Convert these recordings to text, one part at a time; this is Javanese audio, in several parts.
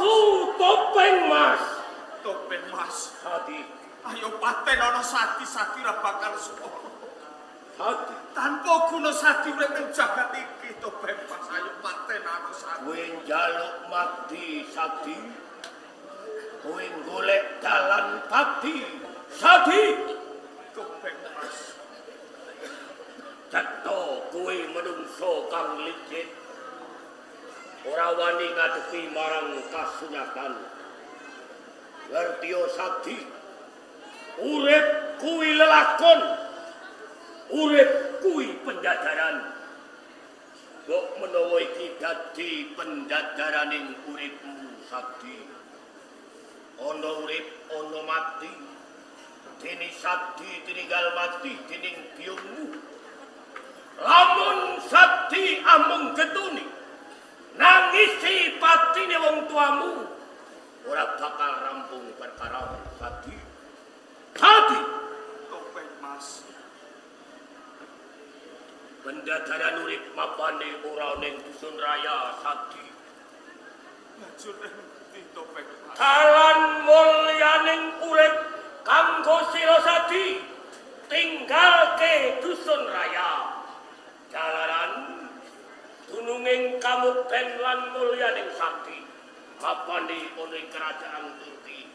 Aku Topeng Mas. Topeng Mas. Sati. Ayo paten ana sati-sati ra bakal suwun. Sati. Tanpa guna sati urip ing jagat iki Topeng Mas. Ayo paten ana sati. Kowe njaluk mati Sati. Kowe golek dalan pati Sati. Topeng Mas. Cetha kowe menungso kang licik. Ora wani ngadepi marang kasunyatan. Ngertiyo Sati. Urip kuwi lelakon. Urip kuwi penjajaran. Kok menawa iki dadi penjajaraning uripmu Sati. Ana urip ana mati. Dene Sati tininggal mati dening biyungmu. Lamun Sati amung getuni nangisi patine wong tuamu ora bakal rampung perkara Sati. Sati. Topeng Mas. Penjajaran urip mapane ora ning dusun raya Sati. Lajur endi Topeng Mas. Dalan mulyaning urip kanggo sira Sati tinggalke dusun raya. Jalaran dununging kamukten lan mulyaning Sati mapane ana ing kerajaan Turki.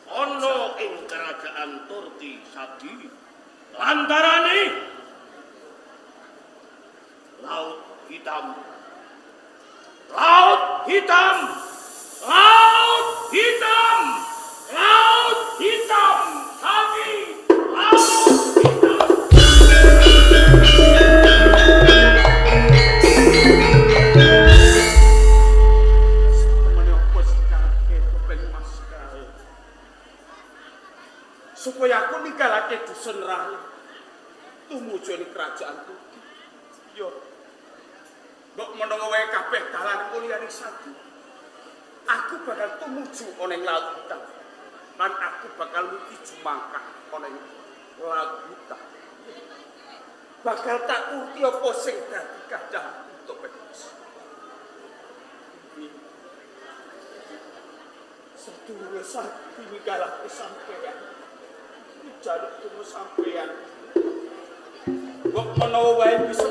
Ana ing kerajaan Turki Sati. Lantarane Laut Hitam. Laut Hitam. Laut Hitam. Laut Hitam. Sati. Laut Hitam. Temene opo sikake Topeng Mas kae. Supaya aku ninggalake dusun raya. Tumuju ing kerajaan Turki. Yo. Mbok menawa wae kabeh dalan mulyaning Sati. Aku bakal tumuju ana ing Laut Hitam. Lan aku bakal mugi jumangkah ana ing Laut Hitam. Bakal tak urti apa sing dadi kadang untuk Mas. Sedulur Sati ninggalake sampeyan. Jaluk temu sampeyan. Mbok menawa wae bisa